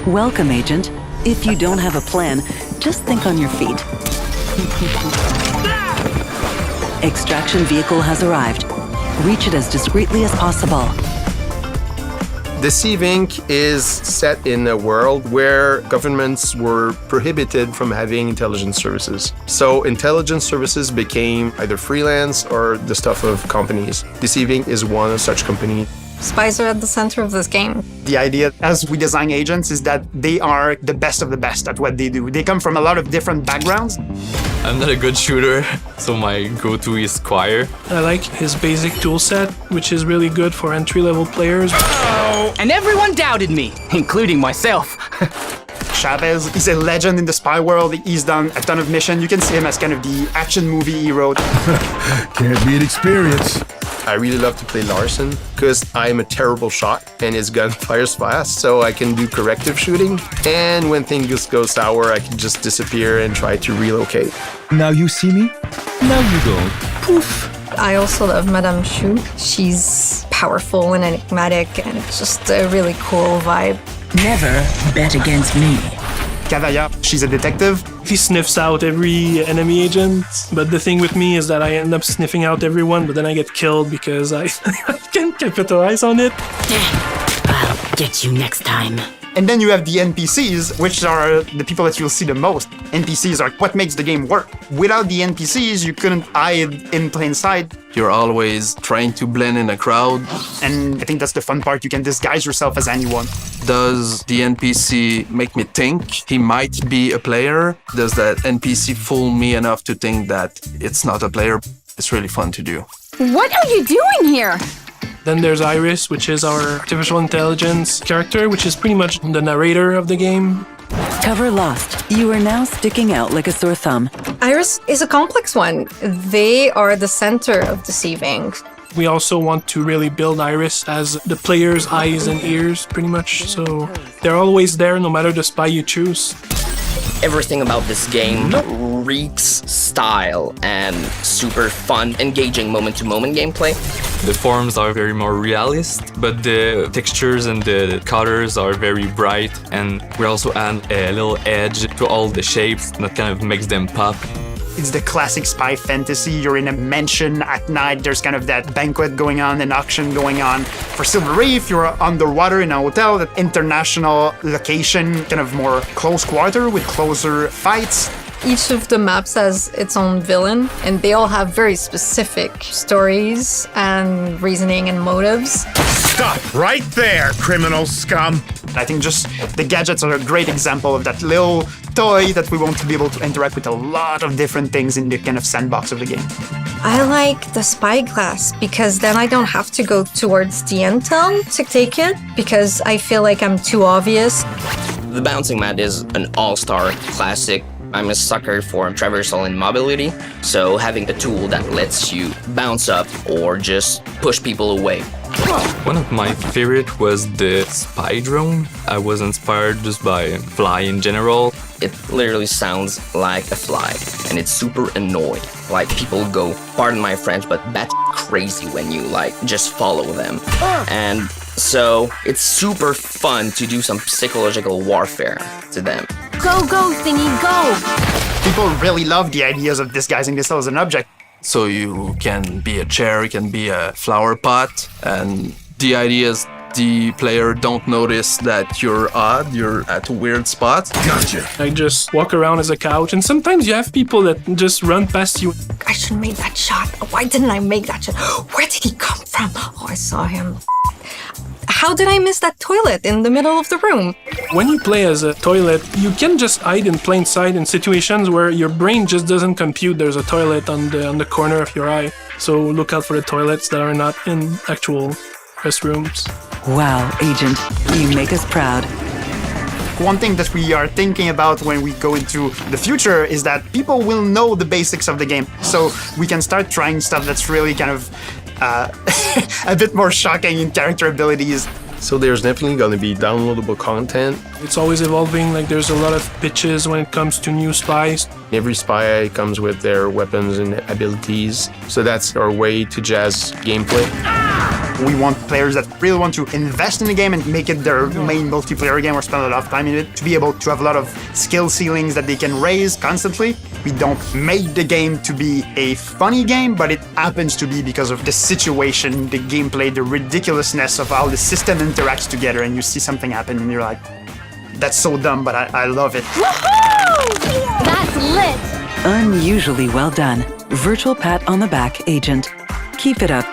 Welcome, Agent. If you don't have a plan, just think on your feet. Extraction vehicle has arrived. Reach it as discreetly as possible. Deceive Inc. is set in a world where governments were prohibited from having intelligence services. So intelligence services became either freelance or the stuff of companies. Deceive Inc. is one such company. Spies are at the center of this game. The idea as we design agents is that they are the best of the best at what they do. They come from a lot of different backgrounds. I'm not a good shooter, so my go-to is Squire. I like his basic toolset, which is really good for entry-level players. And everyone doubted me, including myself. Chavez is a legend in the spy world. He's done a ton of missions. You can see him as kind of the action movie hero. Can't beat experience. I really love to play Larson because I'm a terrible shot and his gun fires fast, so I can do corrective shooting. And when things go sour, I can just disappear and try to relocate. Now you see me, now you don't. Poof. I also love Madame Chou. She's powerful and enigmatic, and it's just a really cool vibe. Never bet against me. Kavaya, she's a detective. He sniffs out every enemy agent, but the thing with me is that I end up sniffing out everyone, but then I get killed because I can't capitalize on it. I'll get you next time. And then you have the NPCs, which are the people that you'll see the most. NPCs are what makes the game work. Without the NPCs, you couldn't hide in plain sight. You're always trying to blend in a crowd. And I think that's the fun part. You can disguise yourself as anyone. Does the NPC make me think he might be a player? Does that NPC fool me enough to think that it's not a player? It's really fun to do. What are you doing here? Then there's Iris, which is our artificial intelligence character, which is pretty much the narrator of the game. Cover lost. You are now sticking out like a sore thumb. Iris is a complex one. They are the center of Deceiving. We also want to really build Iris as the player's eyes and ears, pretty much. So they're always there, no matter the spy you choose. Everything about this game reeks style and super fun, engaging moment-to-moment gameplay. The forms are very more realist, but the textures and the colors are very bright, and we also add a little edge to all the shapes that kind of makes them pop. It's the classic spy fantasy. You're in a mansion at night. There's kind of that banquet going on, an auction going on. For Silver Reef, you're underwater in a hotel, that international location, kind of more close quarter with closer fights. Each of the maps has its own villain, and they all have very specific stories and reasoning and motives. Stop right there, criminal scum. I think just the gadgets are a great example of that little toy that we want to be able to interact with a lot of different things in the kind of sandbox of the game. I like the spyglass because then I don't have to go towards the intel to take it because I feel like I'm too obvious. The bouncing mat is an all-star classic. I'm a sucker for traversal and mobility, so having a tool that lets you bounce up or just push people away. One of my favorite was the spy drone. I was inspired just by fly in general. It literally sounds like a fly, and it's super annoying. Like, people go, pardon my French, but bat crazy when you, just follow them. And so, it's super fun to do some psychological warfare to them. Go, go, thingy, go! People really love the ideas of disguising themselves as an object. So you can be a chair, you can be a flower pot, and the idea is the player don't notice that you're odd, you're at a weird spot. Gotcha. I just walk around as a couch, and sometimes you have people that just run past you. I should have made that shot. Why didn't I make that shot? Where did he come from? Oh, I saw him. How did I miss that toilet in the middle of the room? When you play as a toilet, you can just hide in plain sight in situations where your brain just doesn't compute there's a toilet on the corner of your eye. So look out for the toilets that are not in actual restrooms. Wow, Agent, you make us proud. One thing that we are thinking about when we go into the future is that people will know the basics of the game. So we can start trying stuff that's really kind of a bit more shocking in character abilities. So there's definitely going to be downloadable content. It's always evolving, like there's a lot of pitches when it comes to new spies. Every spy comes with their weapons and abilities. So that's our way to jazz gameplay. We want players that really want to invest in the game and make it their main multiplayer game or spend a lot of time in it, to be able to have a lot of skill ceilings that they can raise constantly. We don't make the game to be a funny game, but it happens to be because of the situation, the gameplay, the ridiculousness of how the system interacts together, and you see something happen and you're like, that's so dumb, but I love it. Woohoo! That's lit! Unusually well done. Virtual pat on the back, Agent. Keep it up.